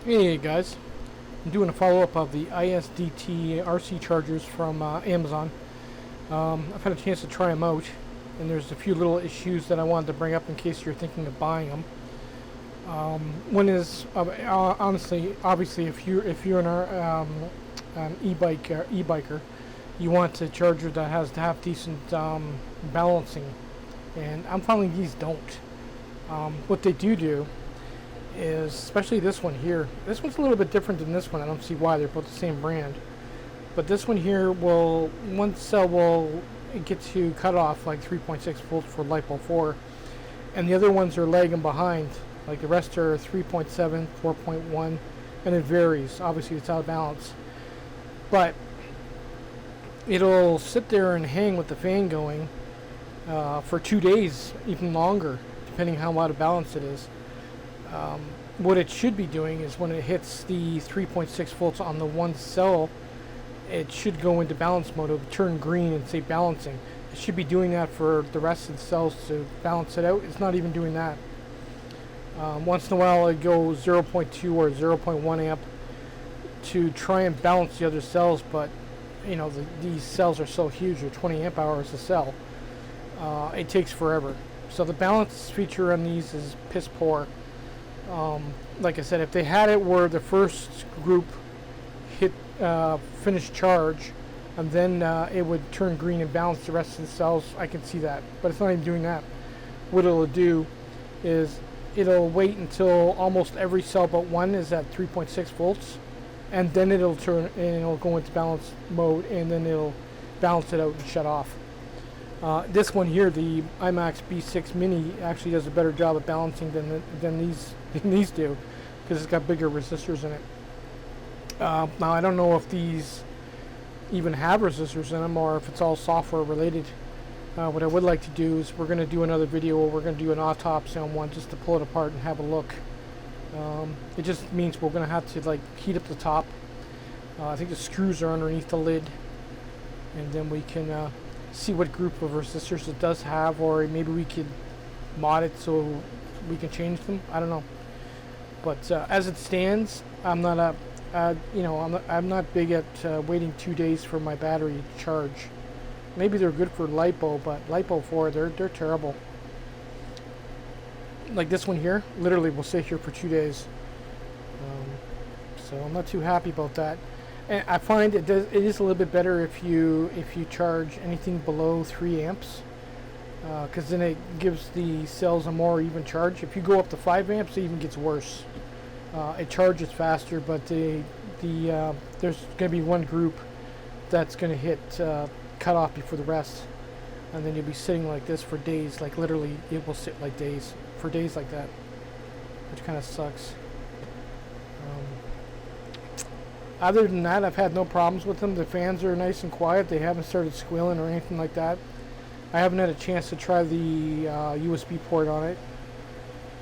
Hey guys, I'm doing a follow-up of the ISDT RC chargers from Amazon. I've had a chance to try them out, and there's a few little issues that I wanted to bring up in case you're thinking of buying them. One is honestly, obviously, if you're an e-biker, you want a charger that has to have decent balancing, and I'm finding these don't. What they do is, especially this one here. This one's a little bit different than this one. I don't see why, they're both the same brand. But this one here will, one cell will get to cut off like 3.6 volts for LiPo 4, and the other ones are lagging behind. Like the rest are 3.7, 4.1, and it varies. Obviously, it's out of balance. But it'll sit there and hang with the fan going for 2 days, even longer, depending how out of balance it is. What it should be doing is when it hits the 3.6 volts on the one cell, it should go into balance mode. It'll turn green and say balancing. It should be doing that for the rest of the cells to balance it out. It's not even doing that. Once in a while it goes 0.2 or 0.1 amp to try and balance the other cells, but you know, these cells are so huge, they're 20 amp hours a cell. It takes forever. So the balance feature on these is piss poor. Like I said, if they had it where the first group hit finished charge, and then it would turn green and balance the rest of the cells, I can see that. But it's not even doing that. What it'll do is it'll wait until almost every cell but one is at 3.6 volts, and then it'll turn and it'll go into balance mode, and then it'll balance it out and shut off. This one here, the IMAX B6 Mini, actually does a better job of balancing than these do, because it's got bigger resistors in it. Now I don't know if these even have resistors in them or if it's all software related. What I would like to do is we're going to do another video where we're going to do an autopsy on one just to pull it apart and have a look. It just means we're going to have to like heat up the top. I think the screws are underneath the lid, and then we can see what group of resistors it does have, or maybe we could mod it so we can change them. I don't know. But as it stands, I'm not I'm not big at waiting 2 days for my battery to charge. Maybe they're good for LiPo, but LiPo 4, they're terrible. Like this one here, literally will sit here for 2 days. So I'm not too happy about that. And I find it is a little bit better if you charge anything below 3 amps, because then it gives the cells a more even charge. If you go up to 5 amps, it even gets worse. It charges faster, but there's going to be one group that's going to hit cut off before the rest, and then you'll be sitting like this for days. Like literally, it will sit like days for days like that, which kind of sucks. Other than that, I've had no problems with them. The fans are nice and quiet. They haven't started squealing or anything like that. I haven't had a chance to try the USB port on it.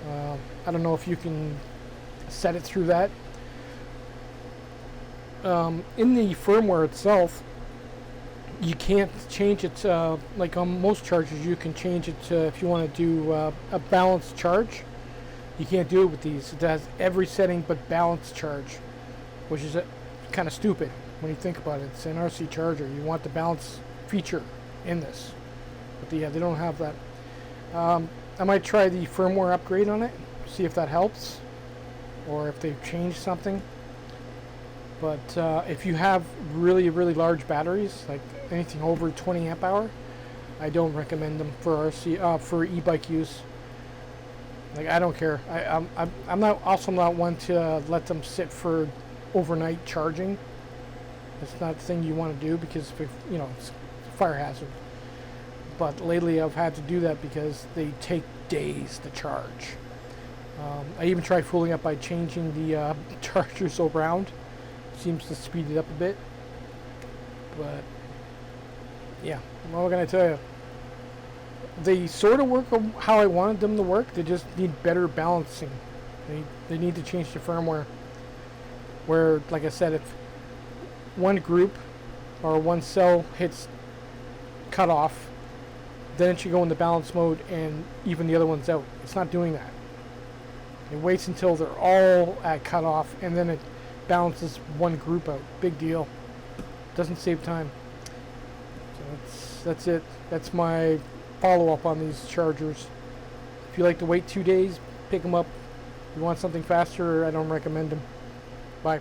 I don't know if you can set it through that. In the firmware itself, you can't change it like on most chargers. You can change it to, if you want to do a balanced charge. You can't do it with these. It has every setting but balanced charge, which is kind of stupid when you think about it. It's an RC charger. You want the balance feature in this, but yeah, they don't have that. I might try the firmware upgrade on it, see if that helps, or if they've changed something. But if you have really large batteries, like anything over 20 amp hour, I don't recommend them for RC for e-bike use. Like, I don't care. I'm not one to let them sit for overnight charging. It's not the thing you want to do, because if, you know, it's a fire hazard. But lately I've had to do that because they take days to charge. I even tried fooling up by changing the chargers around. Seems to speed it up a bit. But yeah, what can I tell you? They sort of work how I wanted them to work. They just need better balancing. They need to change the firmware. Where, like I said, if one group or one cell hits cut off, then it should go into balance mode and even the other ones out. It's not doing that. It waits until they're all at cutoff, and then it balances one group out. Big deal. Doesn't save time. So that's it. That's my follow-up on these chargers. If you like to wait 2 days, pick them up. If you want something faster, I don't recommend them. Bye.